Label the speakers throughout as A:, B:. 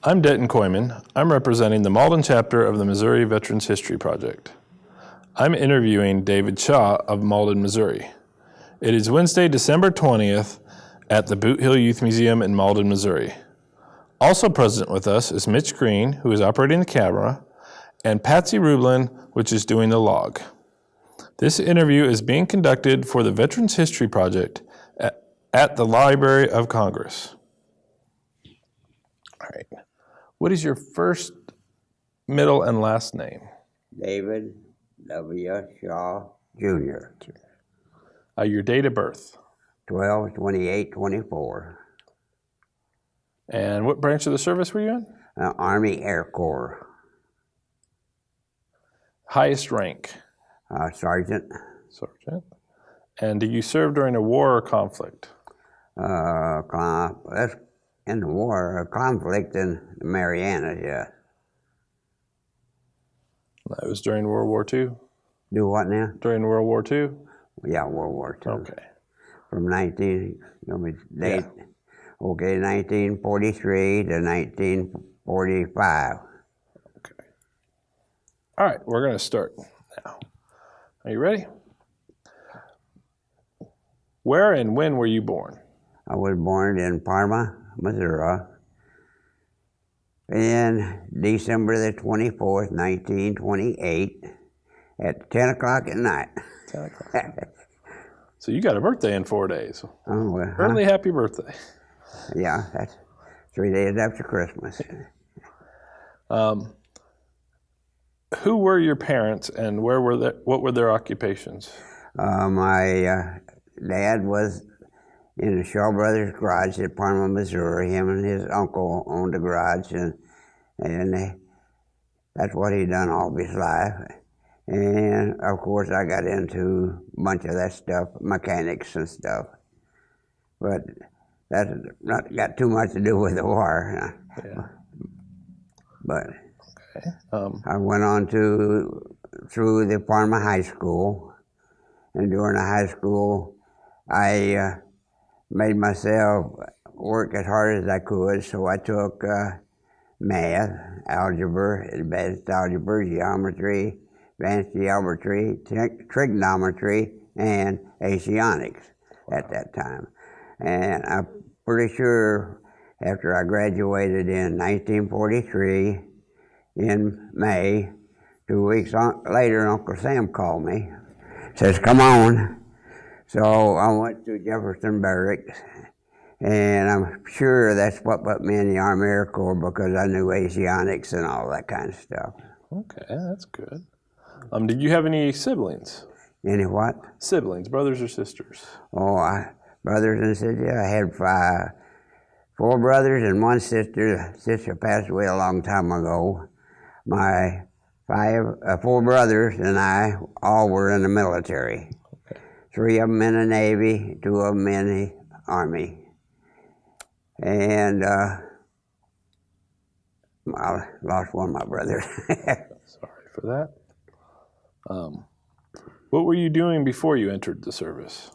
A: I'm Denton Koyman. I'm representing the Malden chapter of the Missouri Veterans History Project. I'm interviewing David Shaw of Malden, Missouri. It is Wednesday, December 20th at the Boot Hill Youth Museum in Malden, Missouri. Also present with us is Mitch Green, who is operating the camera, and Patsy Rublin, which is doing the log. This interview is being conducted for the Veterans History Project at the Library of Congress. All right. What is your first, middle, and last name?
B: David W. Shaw, Jr.
A: Your date of birth?
B: 12/28/24.
A: And what branch of the service were you in?
B: Army Air Corps.
A: Highest rank?
B: Sergeant.
A: Sergeant. And did you serve during a war or conflict?
B: That's in the war, a conflict in the Marianas, yeah.
A: That was during World War II?
B: Do what now?
A: During World War II?
B: Yeah, World War II.
A: Okay.
B: From 1943 to 1945.
A: Okay. All right, we're going to start now. Are you ready? Where and when were you born?
B: I was born in Parma, Missouri, in December the 24th, 1928, at 10 o'clock at night.
A: 10 o'clock. So you got a birthday in 4 days.
B: Oh, well,
A: Early happy birthday.
B: Yeah, that's 3 days after Christmas.
A: Who were your parents and what were their occupations?
B: My dad was in the Shaw Brothers garage at Parma, Missouri. Him and his uncle owned the garage, and that's what he done all of his life. And of course, I got into a bunch of that stuff, mechanics and stuff. But that's not got too much to do with the war.
A: Yeah.
B: But
A: Okay.
B: I went on through the Parma High School, and during the high school, I made myself work as hard as I could, so I took math, algebra, advanced algebra, geometry, advanced geometry, trigonometry, and Asiatics at that time. And I'm pretty sure after I graduated in 1943, in May, 2 weeks later, Uncle Sam called me, says, "Come on." So I went to Jefferson Barracks, and I'm sure that's what put me in the Army Air Corps, because I knew Asiatics and all that kind of stuff.
A: Okay, that's good. Did you have any siblings?
B: Any what?
A: Siblings, brothers or sisters?
B: Oh, brothers and sisters. I had four brothers and one sister. The sister passed away a long time ago. My four brothers and I all were in the military.
A: Okay.
B: 3 of them in the Navy, 2 of them in the Army. And I lost one of my brothers.
A: Sorry for that. What were you doing before you entered the service?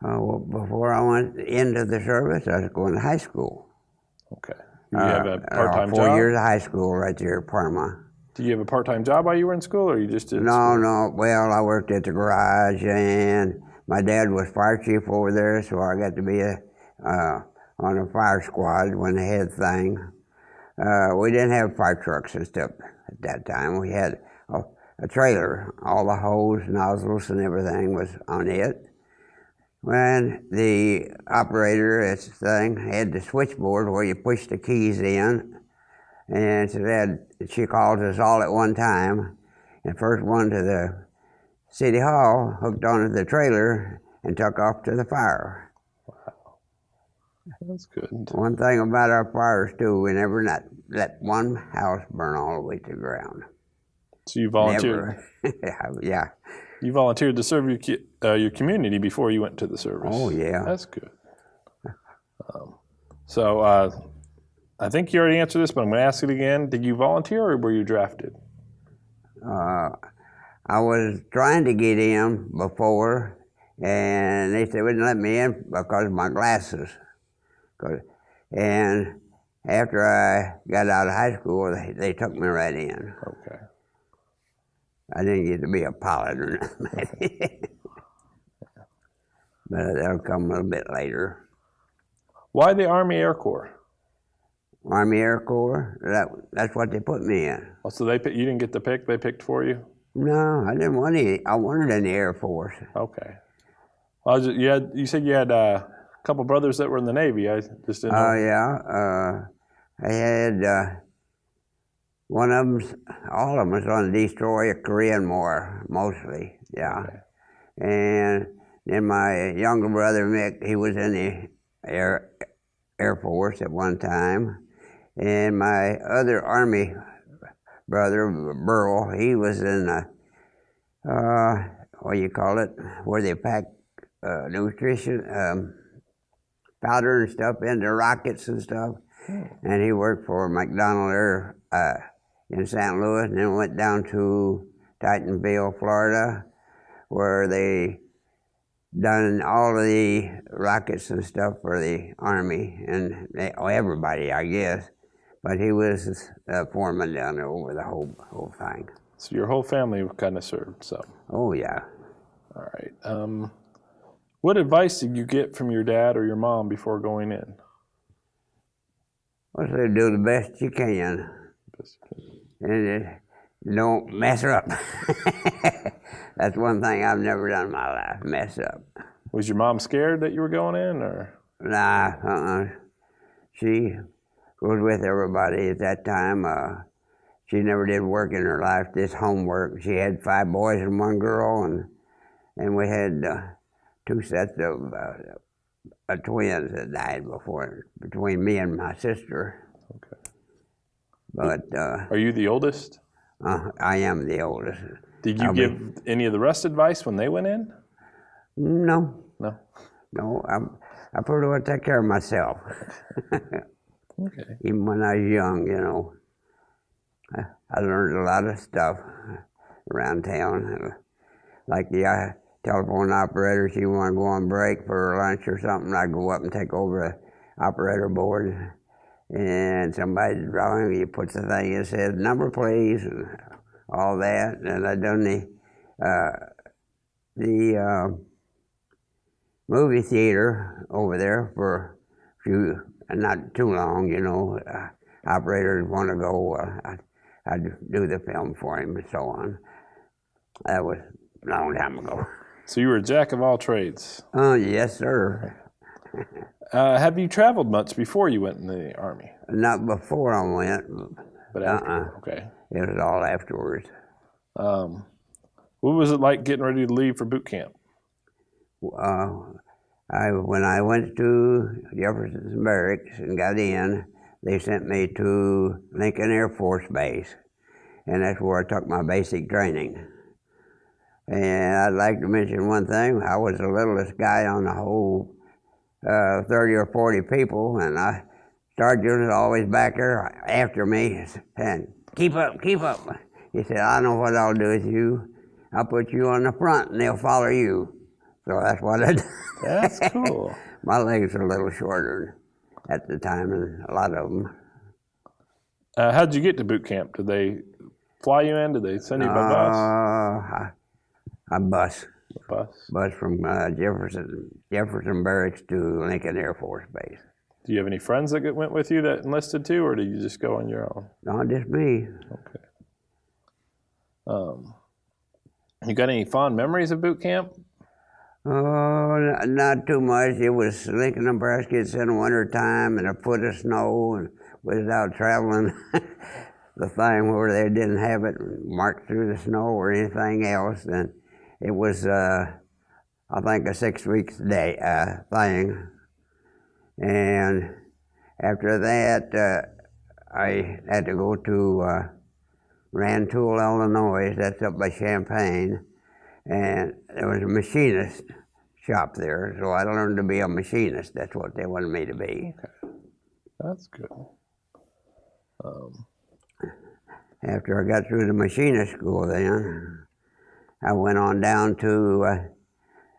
B: Well, before I went into the service, I was going to high school.
A: Okay. Did you have a part-time
B: 4
A: job?
B: years of high school right there at Parma.
A: Did you have a part-time job while you were in school, or you just did
B: No,
A: school?
B: no. Well, I worked at the garage, and my dad was fire chief over there, so I got to be on a fire squad when they had things. We didn't have fire trucks and stuff at that time. We had a trailer. All the hose, nozzles, and everything was on it. When the operator at the thing had the switchboard where you push the keys in, and she called us all at one time, and first one to the city hall, hooked onto the trailer, and took off to the fire.
A: Wow. That's good.
B: One thing about our fires, too, we never let one house burn all the way to the ground.
A: So you volunteered?
B: Never. Yeah.
A: You volunteered to serve your community before you went to the service?
B: Oh, yeah.
A: That's good. So I think you already answered this, but I'm going to ask it again. Did you volunteer or were you drafted?
B: I was trying to get in before, and they said they wouldn't let me in because of my glasses. And after I got out of high school, they took me right in.
A: Okay.
B: I didn't get to be a pilot or nothing. But that'll come a little bit later.
A: Why the Army Air Corps?
B: Army Air Corps, that's what they put me in.
A: Oh, so you didn't get to pick, they picked for you?
B: No, I didn't want any. I wanted in the Air Force.
A: Okay. Well, you said you had a couple brothers that were in the Navy. I just didn't know.
B: Oh, yeah. I had one of them, all of them was on the destroyer Korean War, mostly, yeah.
A: Okay.
B: And then my younger brother, Mick, he was in the Air Force at one time. And my other Army brother, Burl, he was in what do you call it, where they pack nutrition, powder and stuff into rockets and stuff. And he worked for McDonald Air in St. Louis, and then went down to Titanville, Florida, where they done all of the rockets and stuff for the Army, and everybody, I guess. But he was foreman down there over the whole thing.
A: So your whole family kind of served, so.
B: Oh, yeah.
A: All right. What advice did you get from your dad or your mom before going in?
B: Well, so do the best you can. And don't mess up. That's one thing I've never done in my life, mess up.
A: Was your mom scared that you were going in, or?
B: Nah, she was with everybody at that time. She never did work in her life, just homework. She had 5 boys and 1 girl, and we had 2 sets of twins that died between me and my sister.
A: Okay.
B: But
A: are you the oldest?
B: I am the oldest.
A: Did you give any of the rest advice when they went in?
B: No.
A: No.
B: I pretty well take care of myself.
A: Okay.
B: Even when I was young, you know. I learned a lot of stuff around town. Like the telephone operator, she wanted to go on break for lunch or something, I'd go up and take over the operator board. And somebody's drawing, he puts the thing in, says, "Number please," and all that. And I done the movie theater over there for a few, not too long, you know. Operators want to go, I'd do the film for him and so on. That was a long time ago.
A: So you were a jack of all trades.
B: Oh, yes, sir.
A: Have you traveled much before you went in the Army?
B: Not before I went.
A: But after, okay.
B: It was all afterwards.
A: What was it like getting ready to leave for boot camp?
B: When I went to Jefferson's Barracks and got in, they sent me to Lincoln Air Force Base, and that's where I took my basic training. And I'd like to mention one thing. I was the littlest guy on the whole 30 or 40 people, and Sergeant was always back there after me and keep up, keep up. He said, "I know what I'll do with you. I'll put you on the front and they'll follow you." So that's what I did.
A: That's cool.
B: My legs are a little shorter at the time than a lot of them.
A: How'd you get to boot camp? Did they fly you in? Did they send you by bus?
B: A bus.
A: Bus?
B: Bus from Jefferson Barracks to Lincoln Air Force Base.
A: Do you have any friends that went with you that enlisted too, or did you just go on your own?
B: No, just me.
A: Okay. You got any fond memories of boot camp?
B: Oh, not too much. It was Lincoln, Nebraska. It's in the winter time and a foot of snow, and was out traveling the thing where they didn't have it marked through the snow or anything else. And it was, I think, a 6-week thing. And after that, I had to go to Rantoul, Illinois. That's up by Champaign. And there was a machinist shop there, so I learned to be a machinist. That's what they wanted me to be.
A: Okay. That's good.
B: After I got through the machinist school then, I went on down to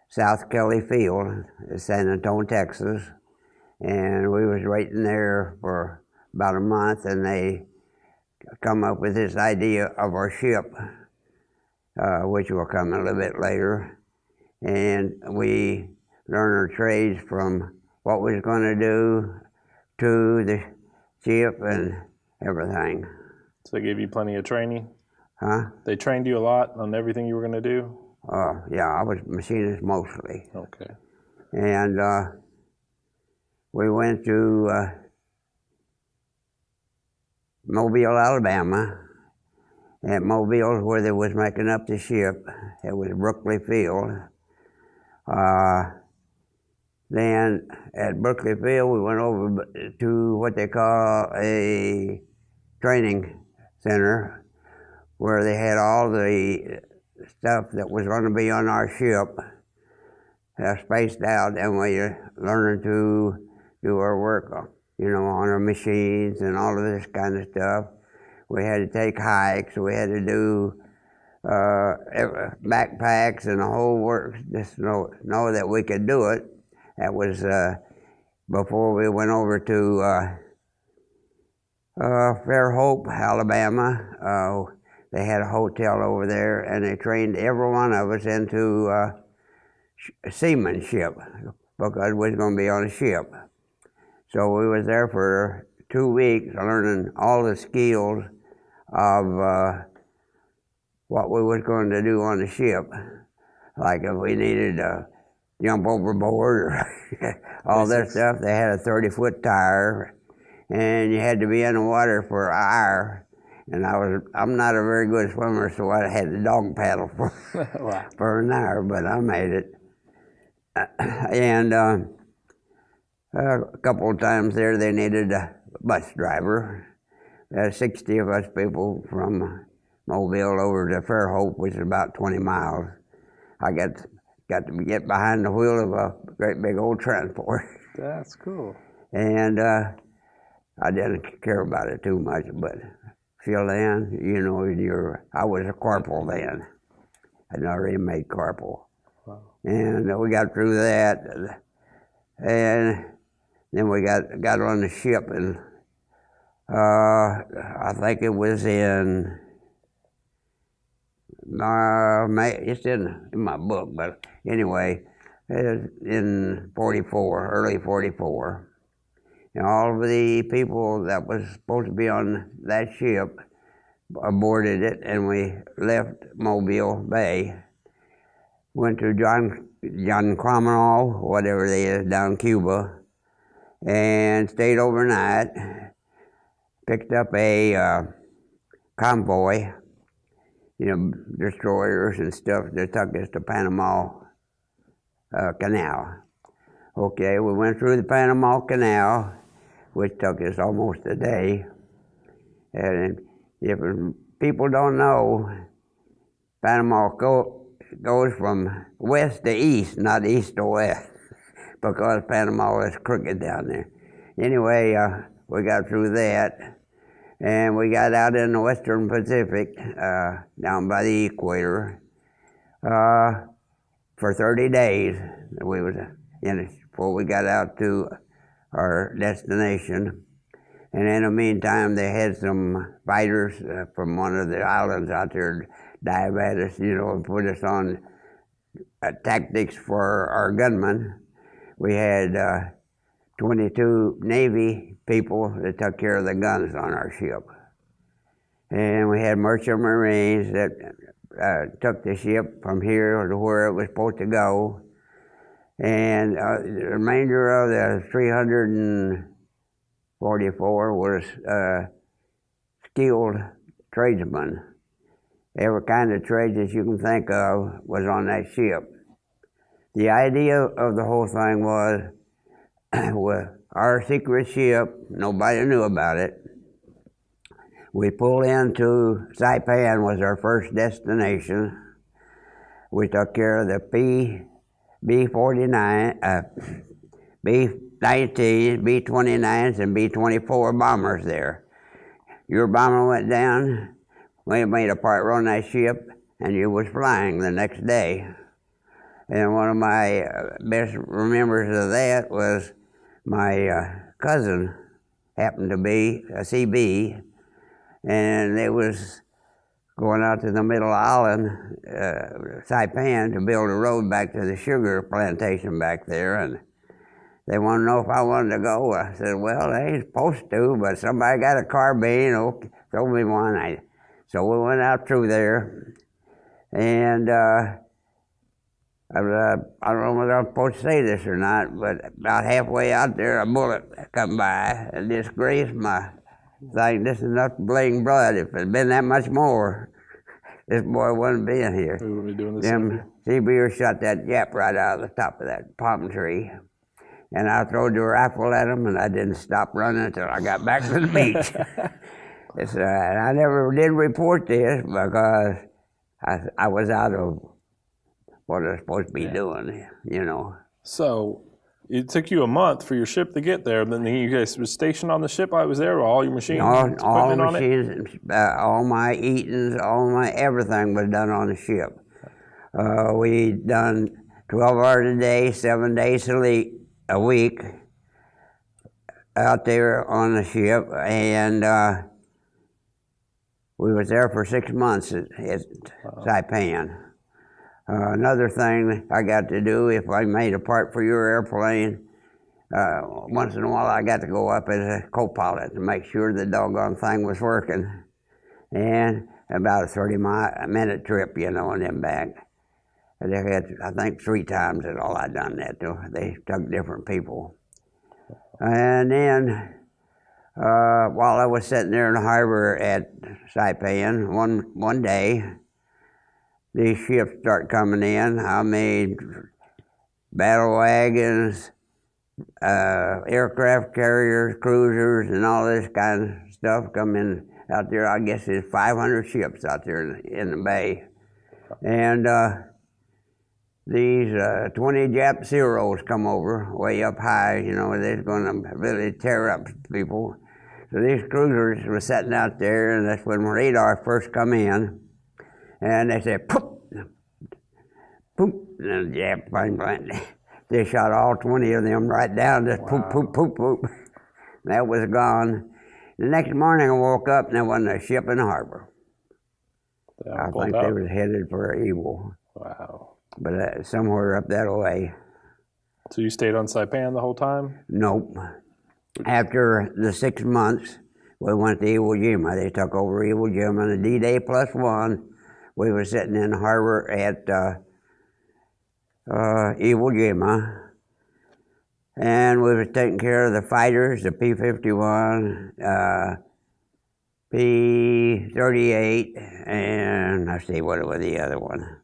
B: South Kelly Field, San Antonio, Texas, and we was right in there for about a month, and they come up with this idea of our ship, which will come a little bit later. And we learned our trades from what we was going to do to the ship and everything.
A: So they gave you plenty of training?
B: Huh?
A: They trained you a lot on everything you were going to do?
B: Yeah, I was machinist mostly.
A: Okay.
B: And we went to Mobile, Alabama. At Mobile, where they was making up the ship, it was Brookley Field. Then at Brookley Field, we went over to what they call a training center, where they had all the stuff that was going to be on our ship spaced out, and we learned to do our work, on our machines and all of this kind of stuff. We had to take hikes. We had to do backpacks and the whole works, just know that we could do it. That was before we went over to Fairhope, Alabama. They had a hotel over there, and they trained every one of us into seamanship, because we was going to be on a ship. So we was there for 2 weeks learning all the skills of what we was going to do on the ship. Like if we needed to jump overboard or all that stuff. They had a 30-foot tire, and you had to be in the water for an hour. And I'm not a very good swimmer, so I had to dog paddle for,
A: Wow.
B: for an hour, but I made it. And a couple of times there, they needed a bus driver. There were 60 of us people from Mobile over to Fairhope, which is about 20 miles. I got to get behind the wheel of a great big old transport.
A: That's cool.
B: And I didn't care about it too much, but till then, I was a corporal then. I'd already made corporal.
A: Wow.
B: And we got through that, and then we got on the ship, and I think it was in it's in my book, but anyway, it was in early 44. And all of the people that was supposed to be on that ship aborted it, and we left Mobile Bay, went to John Cromanol, whatever they is, down Cuba, and stayed overnight, picked up a convoy, destroyers and stuff that took us to Panama Canal. Okay, we went through the Panama Canal, which took us almost a day. And if people don't know, Panama goes from west to east, not east to west, because Panama is crooked down there. Anyway, we got through that, and we got out in the Western Pacific, down by the equator, for 30 days. We was in it before we got out to our destination. And in the meantime, they had some fighters from one of the islands out there dive at us, and put us on tactics for our gunmen. We had 22 Navy people that took care of the guns on our ship. And we had merchant marines that took the ship from here to where it was supposed to go. And the remainder of the 344 was skilled tradesmen. Every kind of trade that you can think of was on that ship. The idea of the whole thing was, with our secret ship, nobody knew about it. We pulled into Saipan, was our first destination. We took care of the B-49, B-19s, B-29s, and B-24 bombers there. Your bomber went down, we made a part on that ship, and you was flying the next day. And one of my best remembers of that was my cousin happened to be a CB, and they was going out to the middle island, Saipan, to build a road back to the sugar plantation back there, and they wanted to know if I wanted to go. I said, well, they ain't supposed to, but somebody got a carbine, okay, throw me one. So we went out through there, and I don't know whether I'm supposed to say this or not, but about halfway out there, a bullet come by and just grazed my thing. This is enough to bling blood. If it had been that much more, this boy wouldn't be in here.
A: We wouldn't be doing this.
B: Them CBers shot that Jap right out of the top of that palm tree. And I throwed the rifle at him, and I didn't stop running until I got back to the beach. And I never did report this because I was out of what I was supposed to be doing, you know.
A: So it took you a month for your ship to get there, but then you guys were stationed on the ship while I was there, all your machines,
B: all
A: equipment on it?
B: machines, all my eatings, all my everything was done on the ship. We done 12 hours a day, 7 days a week out there on the ship, and we was there for 6 months at Saipan. Another thing I got to do, if I made a part for your airplane, once in a while I got to go up as a co-pilot to make sure the doggone thing was working. And about a 30-minute trip, you know, and then back. They had, I think, 3 times that all I done that. They took different people. And then, while I was sitting there in the harbor at Saipan, one day, these ships start coming in. I made battle wagons, aircraft carriers, cruisers, and all this kind of stuff come in out there. I guess there's 500 ships out there in the bay. And these 20 Jap Zeros come over way up high, you know, they're going to really tear up people. So these cruisers were sitting out there, and that's when radar first come in. And they said, poop, poop, and the Jap plane, they shot all 20 of them right down, just poop, poop, poop, poop. And that was gone. The next morning I woke up and there wasn't a ship in the harbor. I think they was headed for evil.
A: Wow.
B: But somewhere up that way.
A: So you stayed on Saipan the whole time?
B: Nope. After the 6 months, we went to Iwo Jima. They took over Iwo Jima, and the D-Day +1, we were sitting in the harbor at Iwo Jima, and we was taking care of the fighters, the P-51, P-38, and let's see, what was the other one?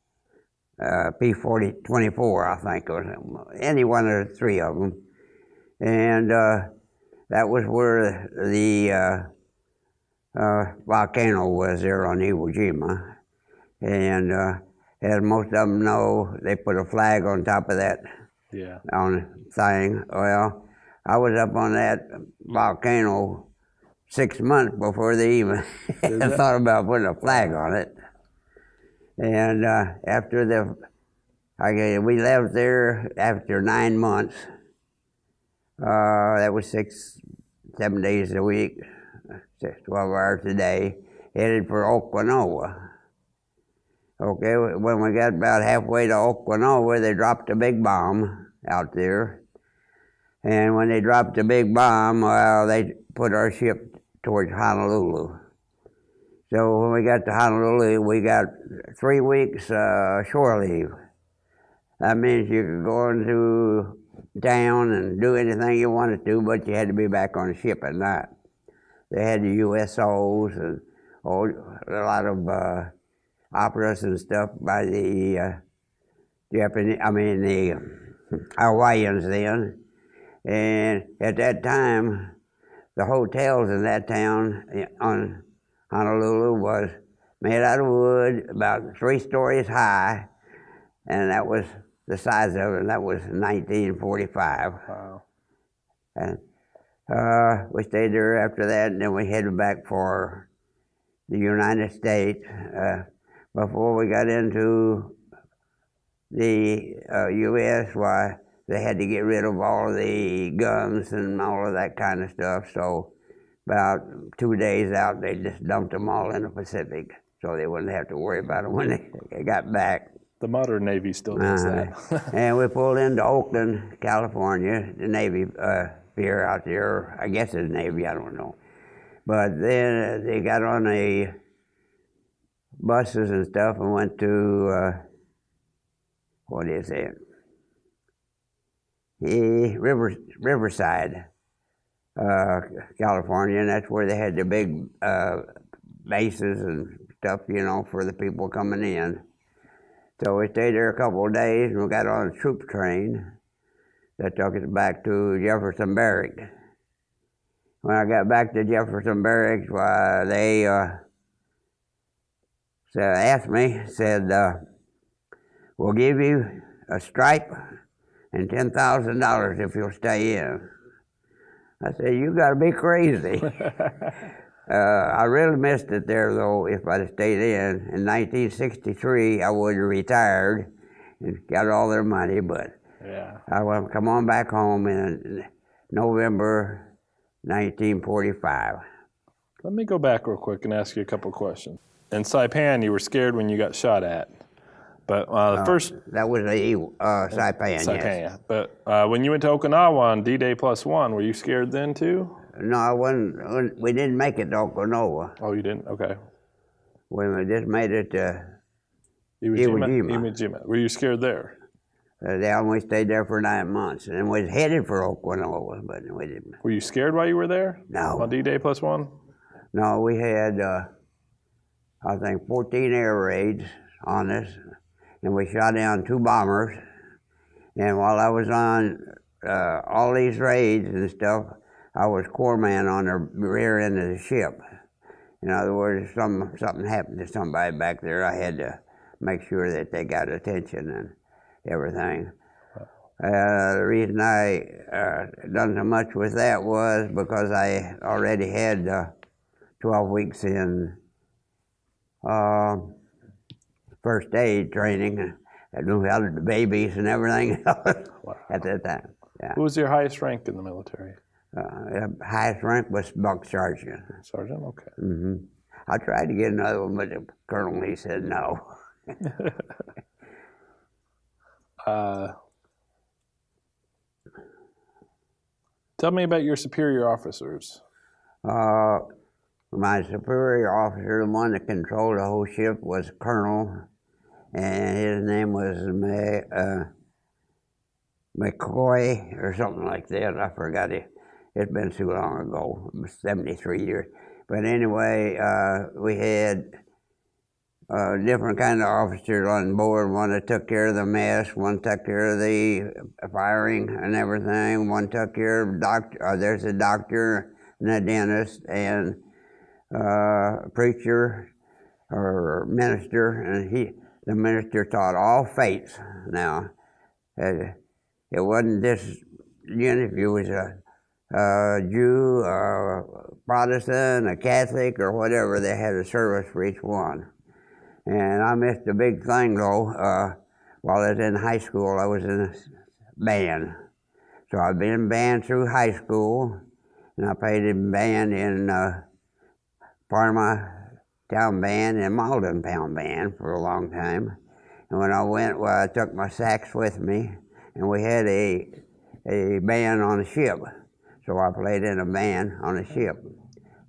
B: P-24, I think, or any one of the 3 of them. And that was where the volcano was there on Iwo Jima. And as most of them know, they put a flag on top of that on the thing. Well, I was up on that volcano 6 months before they even thought about putting a flag on it. And after we left there after 9 months. That was 7 days a week, 12 hours a day, headed for Okinawa. Okay, when we got about halfway to Okinawa, they dropped a big bomb out there. And when they dropped the big bomb, well, they put our ship towards Honolulu. So when we got to Honolulu, we got 3 weeks shore leave. That means you could go into town and do anything you wanted to, but you had to be back on the ship at night. They had the USOs and a lot of operas and stuff by the the Hawaiians then. And at that time, the hotels in that town on Honolulu was made out of wood, about 3 stories high, and that was the size of it, and that was 1945.
A: Wow.
B: And we stayed there after that, and then we headed back for the United States. Before we got into the U.S., why, they had to get rid of all the guns and all of that kind of stuff, so about 2 days out, they just dumped them all in the Pacific, so they wouldn't have to worry about them when they got back.
A: The modern Navy still does that.
B: And we pulled into Oakland, California, the Navy pier out there. I guess it's Navy, I don't know. But then they got on the buses and stuff and went to, what is it? Riverside, California, and that's where they had the big bases and stuff, you know, for the people coming in. So we stayed there a couple of days, and we got on a troop train that took us back to Jefferson Barracks. When I got back to Jefferson Barracks, they asked me, said, we'll give you a stripe and $10,000 if you'll stay in. I said, you got to be crazy. I really missed it there, though, if I'd have stayed in. In 1963, I would have retired and got all their money, but
A: Yeah.
B: I went, come on back home in November 1945.
A: Let me go back real quick and ask you a couple questions. In Saipan, you were scared when you got shot at, but the first
B: That was Saipan, yes.
A: Saipan. But when you went to Okinawa on D-Day +1, were you scared then too?
B: No, I wasn't. We didn't make it to Okinawa.
A: Oh, you didn't? Okay.
B: We just made it to
A: Iwo
B: Jima.
A: Jima. Were you scared there?
B: They only stayed there for 9 months, and we was headed for Okinawa, but we didn't.
A: Were you scared while you were there?
B: No.
A: On D-Day +1?
B: No, we had, I think, 14 air raids on us, and we shot down 2 bombers. And while I was on all these raids and stuff, I was corpsman on the rear end of the ship. In other words, if something happened to somebody back there, I had to make sure that they got attention and everything. The reason I done so much with that was because I already had 12 weeks in first aid training. I knew how to do babies and everything at that time. Yeah.
A: Who was your highest rank in the military?
B: Highest rank was buck sergeant.
A: Sergeant? Okay.
B: Mm-hmm. I tried to get another one, but the colonel, he said no.
A: Tell me about your superior officers.
B: My superior officer, the one that controlled the whole ship, was Colonel, and his name was McCoy or something like that. I forgot it. It's been too long ago. It was 73 years. But anyway, we had different kind of officers on board. One that took care of the mess, one took care of the firing and everything, one took care of there's a doctor and a dentist and a preacher or minister, and the minister taught all faiths. Now, it wasn't just if you was a Jew, a Protestant, a Catholic, or whatever, they had a service for each one. And I missed a big thing, though. While I was in high school, I was in a band. So I've been in band through high school, and I played in band in Parma Town Band and Malden Town Band for a long time. And when I went, well, I took my sax with me, and we had a band on the ship. So I played in a band on the ship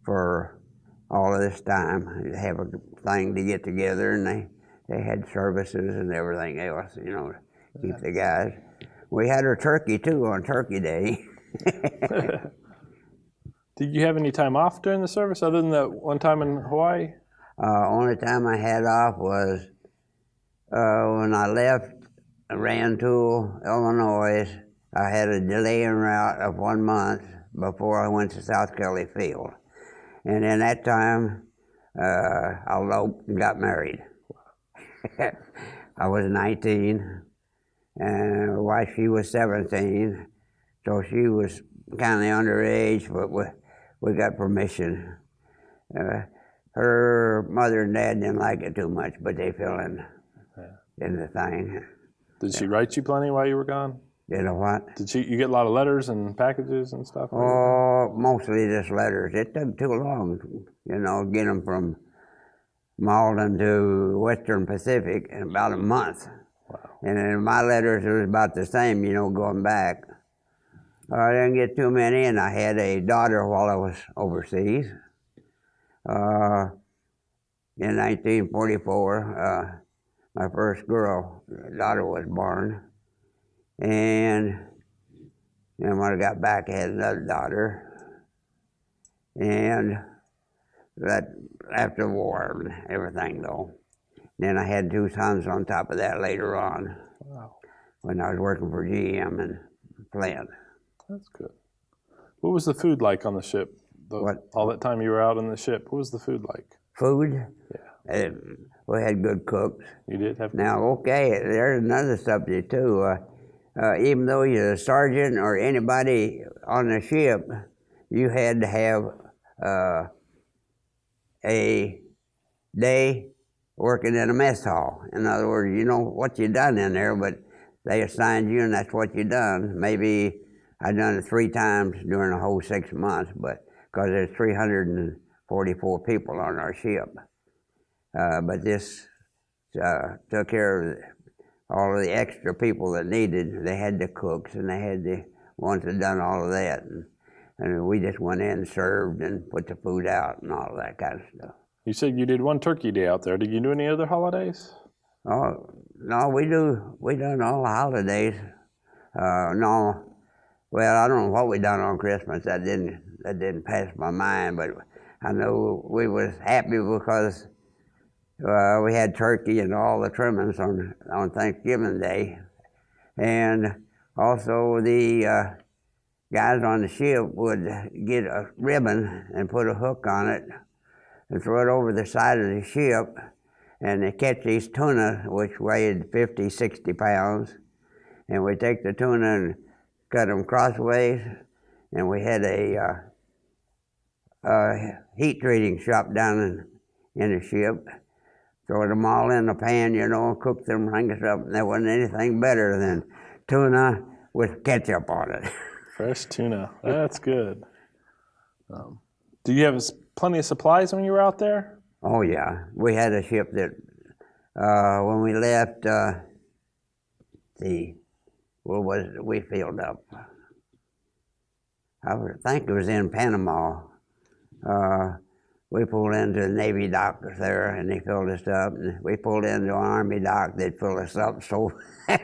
B: for all of this time. They'd have a thing to get together, and they had services and everything else, you know, to keep the guys. We had our turkey, too, on Turkey Day.
A: Did you have any time off during the service other than that one time in Hawaii?
B: Only time I had off was when I left Rantoul, Illinois. I had a delay in route of 1 month before I went to South Kelly Field. And in that time, I eloped and got married. I was 19, and my wife, she was 17, so she was kind of underage, but we got permission. Her mother and dad didn't like it too much, but they fell in the thing.
A: Did she write you plenty while you were gone?
B: Did a what?
A: Did you get a lot of letters and packages and stuff?
B: Oh, mostly just letters. It took too long, get them from Malden to Western Pacific in about a month.
A: Wow.
B: And then my letters was about the same, going back. I didn't get too many, and I had a daughter while I was overseas. In 1944, my first daughter was born. And then when I got back, I had another daughter. And that after the war and everything, though. Then I had 2 sons on top of that later on.
A: Wow. When
B: I was working for GM in Flint.
A: That's good. What was the food like on the ship? All that time you were out on the ship, what was the food like?
B: Food?
A: Yeah.
B: We had good cooks.
A: You did have good
B: Now, okay, there's another subject too. Even though you're a sergeant or anybody on the ship, you had to have a day working in a mess hall. In other words, you know what you done in there, but they assigned you and that's what you done. Maybe I done it 3 times during the whole 6 months, but because there's 344 people on our ship. But this took care of all of the extra people that needed. They had the cooks and they had the ones that done all of that. And we just went in and served and put the food out and all of that kind of stuff.
A: You said you did 1 turkey day out there. Did you do any other holidays?
B: Oh, no, we done all the holidays. No, well, I don't know what we done on Christmas. That didn't pass my mind, but I know we was happy because we had turkey and all the trimmings on Thanksgiving Day. And also the guys on the ship would get a ribbon and put a hook on it and throw it over the side of the ship, and they catch these tuna, which weighed 50, 60 pounds, and we take the tuna and cut them crossways, and we had a heat treating shop down in the ship. Throw them all in the pan, cook them things up, and there wasn't anything better than tuna with ketchup on it.
A: Fresh tuna, that's good. Do you have plenty of supplies when you were out there?
B: Oh yeah, we had a ship that when we left, we filled up. I think it was in Panama. We pulled into the Navy dock there, and they filled us up. And we pulled into an Army dock, they'd fill us up. So
A: they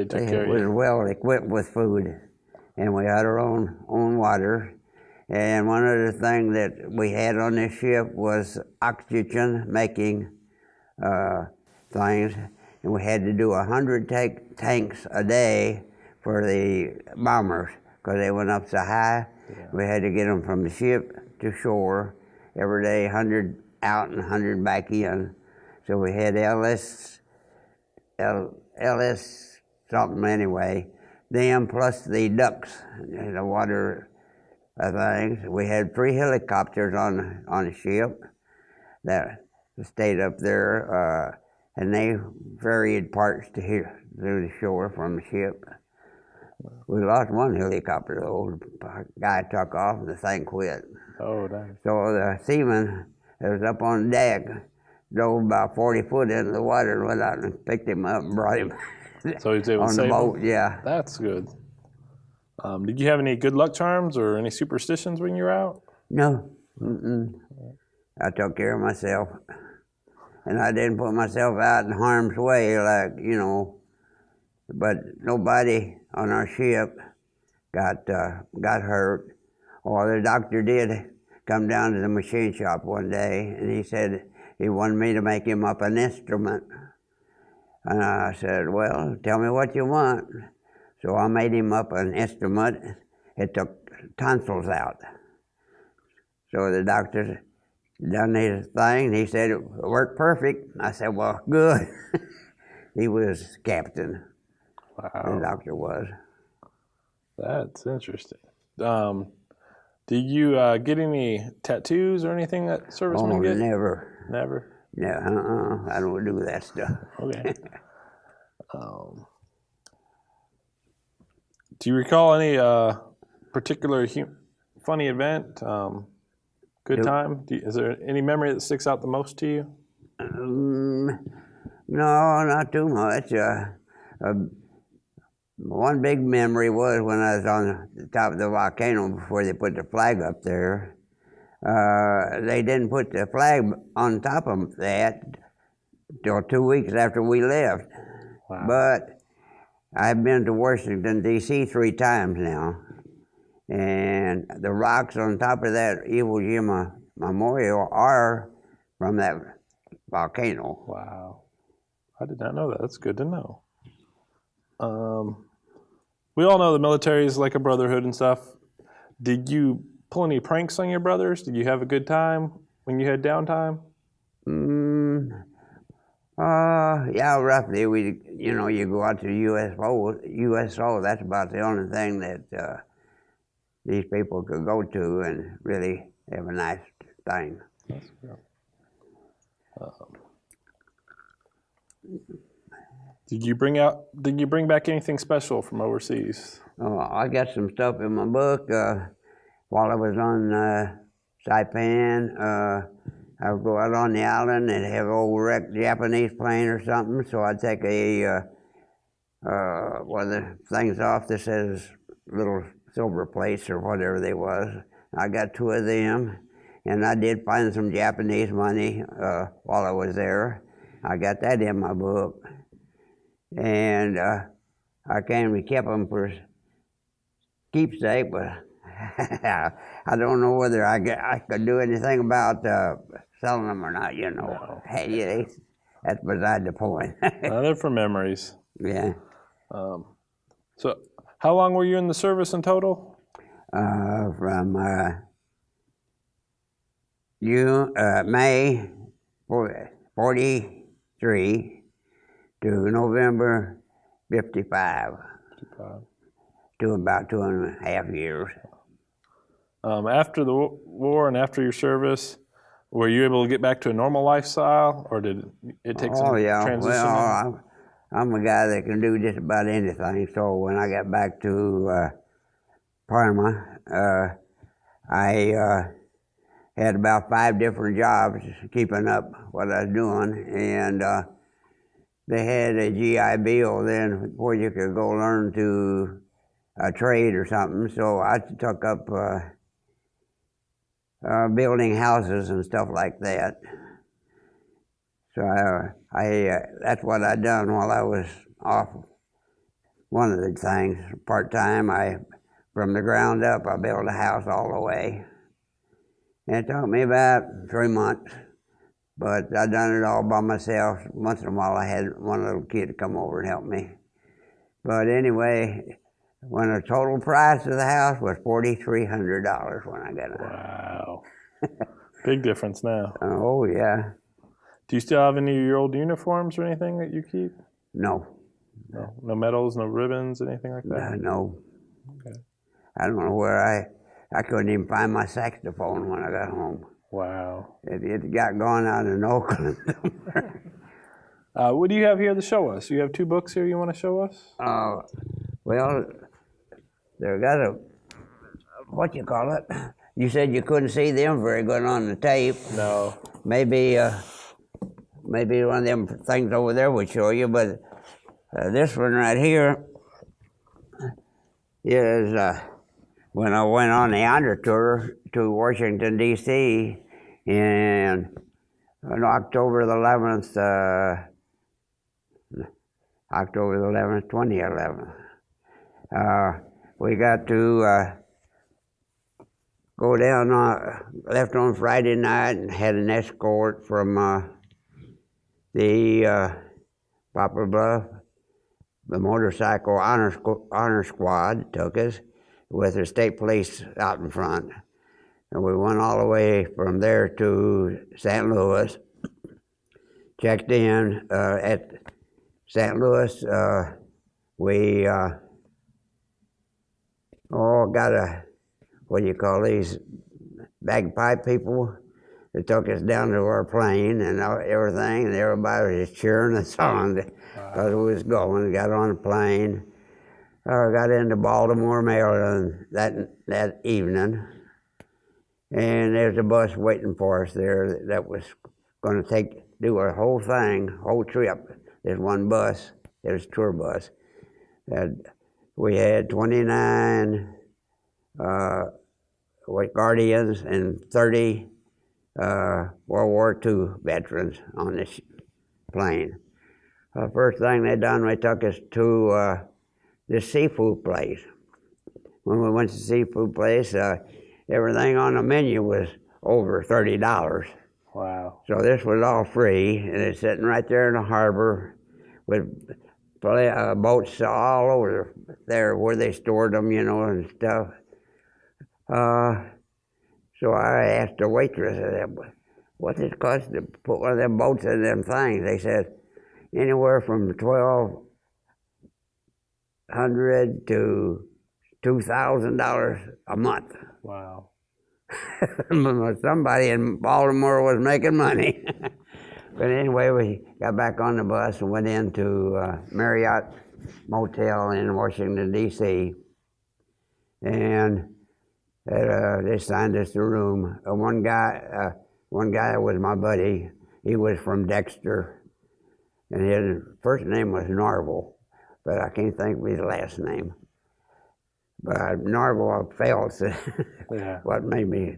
A: took care of you.
B: was well equipped with food, and we had our own water. And one of the things that we had on this ship was oxygen making things, and we had to do 100 tanks a day for the bombers because they went up so high. Yeah. We had to get them from the ship to shore every day, 100 out and 100 back in. So we had LS something anyway, them plus the ducks, the water things. We had 3 helicopters on the ship that stayed up there, and they ferried parts through the shore from the ship. We lost 1 helicopter though. The guy took off and the thing quit.
A: Oh, dang.
B: So the seaman that was up on deck drove about 40 foot into the water and went out and picked him up and brought him
A: so he was able
B: on
A: to
B: the
A: save
B: boat.
A: him?
B: Yeah.
A: That's good. Did you have any good luck charms or any superstitions when you were out?
B: No. I took care of myself. And I didn't put myself out in harm's way, but nobody on our ship got hurt. Or the doctor did come down to the machine shop one day, and he said he wanted me to make him up an instrument. And I said, well, tell me what you want. So I made him up an instrument. It took tonsils out. So the doctor done his thing, and he said it worked perfect. I said, well, good. He was captain.
A: Wow.
B: The doctor was.
A: That's interesting. Did you get any tattoos or anything that servicemen get?
B: Never.
A: Never?
B: Yeah, I don't do that stuff.
A: Okay. Do you recall any particular funny event, good time? Is there any memory that sticks out the most to you?
B: No, not too much. One big memory was when I was on the top of the volcano before they put the flag up there. They didn't put the flag on top of that till 2 weeks after we left.
A: Wow.
B: But I've been to Washington, D.C. 3 times now, and the rocks on top of that Iwo Jima memorial are from that volcano.
A: Wow. I did not know that. That's good to know. We all know the military is like a brotherhood and stuff. Did you pull any pranks on your brothers? Did you have a good time when you had downtime?
B: Yeah, roughly. You go out to USO. That's about the only thing that these people could go to and really have a nice time.
A: That's good. Did you bring back anything special from overseas?
B: I got some stuff in my book. While I was on Saipan, I would go out on the island and have an old wrecked Japanese plane or something, so I'd take one of the things off that says little silver plates or whatever they was. I got 2 of them, and I did find some Japanese money while I was there. I got that in my book. And I came and kept them for keepsake, but I don't know whether I could do anything about selling them or not, you know.
A: No.
B: Hey, that's beside the point.
A: They're for memories.
B: Yeah.
A: So how long were you in the service in total?
B: From May 43 to November 55.
A: 55.
B: To about 2.5 years.
A: After the war and after your service, were you able to get back to a normal lifestyle, or did it take some transition?
B: Well, I'm a guy that can do just about anything. So when I got back to Parma, I had about 5 different jobs keeping up what I was doing, and they had a GI Bill then where you could go learn to a trade or something. So I took up building houses and stuff like that. So that's what I done while I was off. One of the things, part-time, from the ground up, I built a house all the way. And it took me about 3 months, but I done it all by myself. Once in a while I had one little kid come over and help me. But anyway, when the total price of the house was $4,300 when I got it.
A: Wow. Big difference now.
B: Oh, yeah.
A: Do you still have any of your old uniforms or anything that you keep?
B: No.
A: No medals, no ribbons, anything like that?
B: No.
A: Okay.
B: I don't know where I couldn't even find my saxophone when I got home.
A: Wow.
B: It got gone out in Oakland.
A: What do you have here to show us? You have 2 books here you want to show us?
B: Well, they got what you call it? You said you couldn't see them very good on the tape.
A: No.
B: Maybe one of them things over there would show you, but this one right here is when I went on the honor tour to Washington, D.C. on October the 11th, 2011. We got to go down, left on Friday night and had an escort from the Poplar Bluff. The motorcycle honor squad took us with the state police out in front. And we went all the way from there to St. Louis, checked in at St. Louis. We got what do you call these, bagpipe people that took us down to our plane and everything, and everybody was just cheering us on because we was going, got on the plane. I got into Baltimore, Maryland that evening, and there's a bus waiting for us there that was going to do a whole trip. There's one bus, there's a tour bus. We had 29 Guardians and 30 World War II veterans on this plane. First thing they done, they took us to this seafood place. When we went to the seafood place, everything on the menu was over $30.
A: Wow.
B: So this was all free, and it's sitting right there in the harbor with boats all over there where they stored them, and stuff. So I asked the waitress, I said, what does it cost to put one of them boats in them things? They said, anywhere from $1,200 to $2,000 a month.
A: Wow.
B: Somebody in Baltimore was making money. But anyway, we got back on the bus and went into Marriott Motel in Washington, D.C. And they signed us the room. One guy was my buddy. He was from Dexter, and his first name was Norval, but I can't think of his last name. But Norval Phelps,
A: Yeah.
B: what made me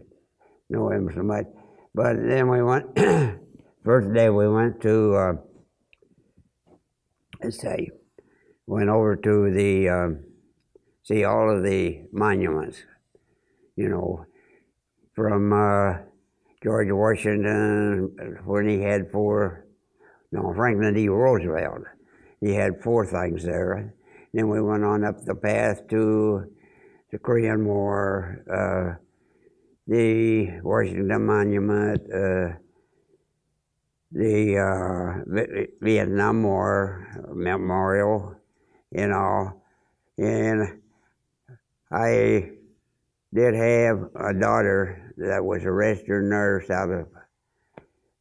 B: know him so much. But then we went, first day we went to, went over to see all of the monuments, from George Washington, when he had Franklin D. Roosevelt. He had 4 things there. Then we went on up the path to the Korean War, the Washington Monument, the Vietnam War Memorial, and I did have a daughter that was a registered nurse out of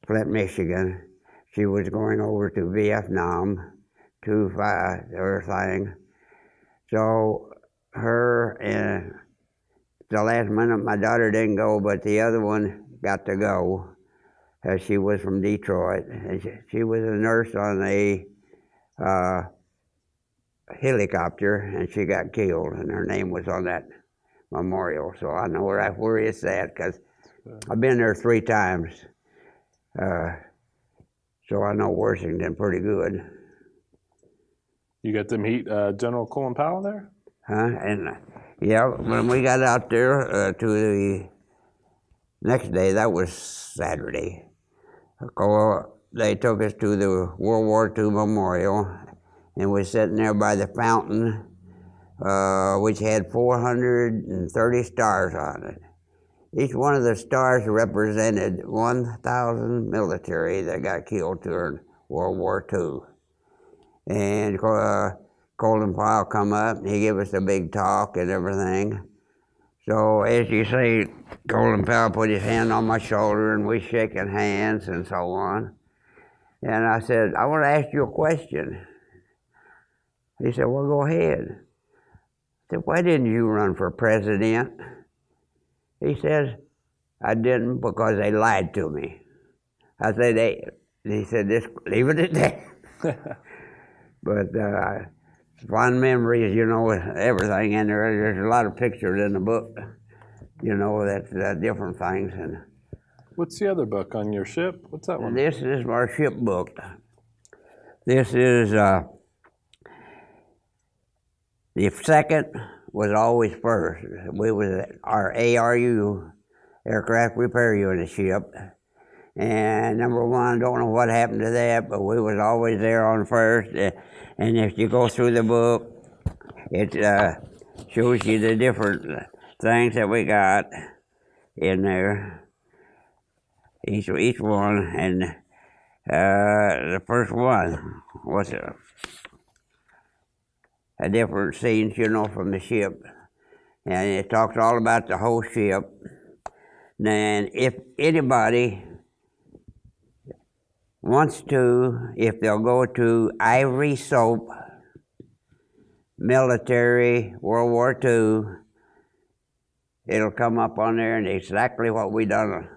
B: Flint, Michigan. She was going over to Vietnam to fight her thing. So her and the last minute, my daughter didn't go, but the other one got to go. She was from Detroit, and she was a nurse on a helicopter, and she got killed, and her name was on that memorial. So I know where it's at, because I've been there 3 times. So I know Washington pretty good.
A: You got to meet General Colin Powell there?
B: And yeah, when we got out there to the next day, that was Saturday, they took us to the World War II Memorial, and we're sitting there by the fountain, which had 430 stars on it. Each one of the stars represented 1,000 military that got killed during World War II. And Colin Powell come up, and he gave us a big talk and everything. So as you see, Colin Powell put his hand on my shoulder, and we shaking hands and so on. And I said, I want to ask you a question. He said, well, go ahead. I said, why didn't you run for president? He says, I didn't because they lied to me. I said, he said, just leave it at that. But fond memories, everything in there. There's a lot of pictures in the book, that's different things. And
A: What's the other book on your ship? What's that one?
B: this is our ship book. This is, the second was always first. We was our ARU, Aircraft Repair Unit ship. And number 1, don't know what happened to that, but we was always there on first. And if you go through the book, it shows you the different things that we got in there, each one. And the first one was a different scenes, from the ship. And it talks all about the whole ship. And if anybody wants to, if they'll go to Ivory Soap, military, World War II. It'll come up on there and exactly what we done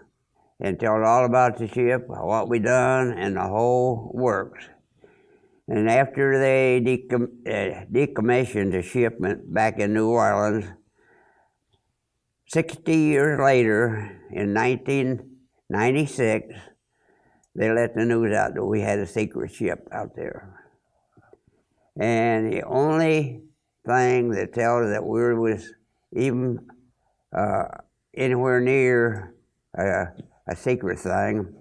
B: and tell it all about the ship, what we done, and the whole works. And after they decommissioned the ship back in New Orleans, 60 years later, in 1996, they let the news out that we had a secret ship out there. And the only thing that tells that we was even anywhere near a secret thing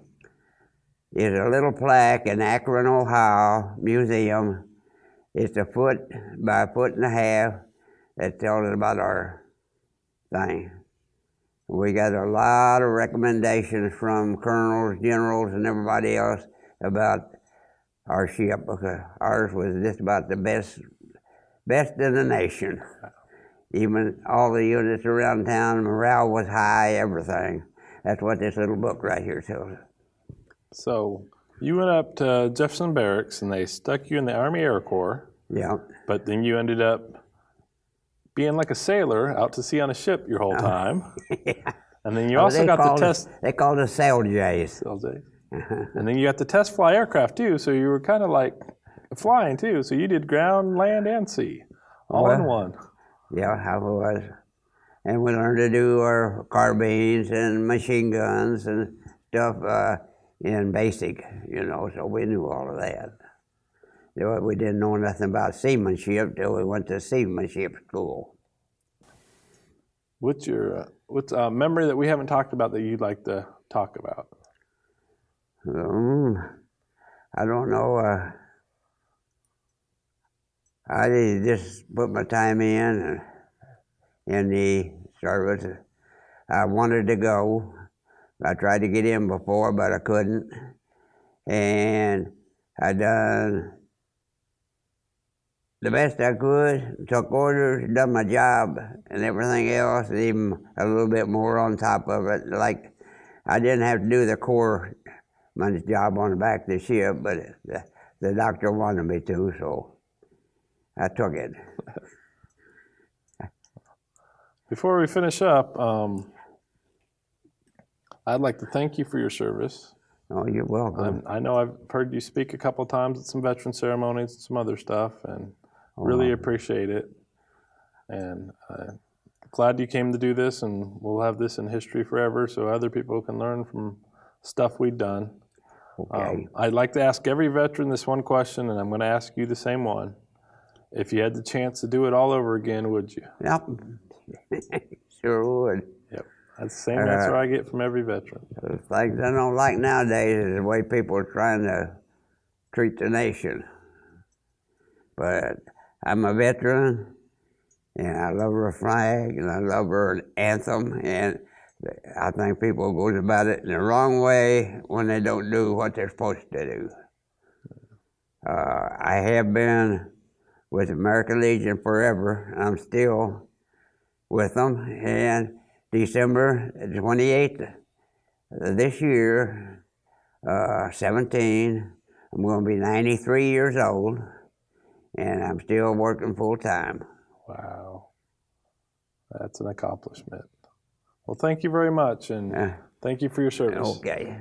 B: is a little plaque in Akron, Ohio museum. It's a foot by a foot and a half that tells us about our thing. We got a lot of recommendations from colonels, generals, and everybody else about our ship, because ours was just about the best in the nation. Even all the units around town, morale was high, everything. That's what this little book right here tells us.
A: So you went up to Jefferson Barracks and they stuck you in the Army Air Corps.
B: Yeah.
A: But then you ended up being like a sailor out to sea on a ship your whole time.
B: Yeah.
A: And then you also got to test.
B: They called us sail jays.
A: And then you got to test fly aircraft too. So you were kind of like flying too. So you did ground, land, and sea all in one.
B: Yeah, I was. And we learned to do our carbines and machine guns and stuff in basic, so we knew all of that. We didn't know nothing about seamanship till we went to seamanship school.
A: What's a memory that we haven't talked about that you'd like to talk about?
B: I don't know. I just put my time in the service. I wanted to go. I tried to get in before, but I couldn't. And I done the best I could, took orders, done my job, and everything else, and even a little bit more on top of it. Like, I didn't have to do the corpsman's job on the back of the ship, but the doctor wanted me to, so I took it.
A: Before we finish up, I'd like to thank you for your service.
B: Oh, you're welcome.
A: I know I've heard you speak a couple of times at some veteran ceremonies and some other stuff, and really appreciate it. And glad you came to do this, and we'll have this in history forever so other people can learn from stuff we've done.
B: Okay.
A: I'd like to ask every veteran this one question, and I'm going to ask you the same one. If you had the chance to do it all over again, would you?
B: Yep. Sure would.
A: Yep. That's the same answer I get from every veteran.
B: The things I don't like nowadays is the way people are trying to treat the nation. But I'm a veteran, and I love her flag, and I love her anthem, and I think people go about it in the wrong way when they don't do what they're supposed to do. I have been with American Legion forever. I'm still with them, and December 28th of this year, 17, I'm going to be 93 years old, and I'm still working full time.
A: Wow. That's an accomplishment. Well, thank you very much, and thank you for your service.
B: Okay.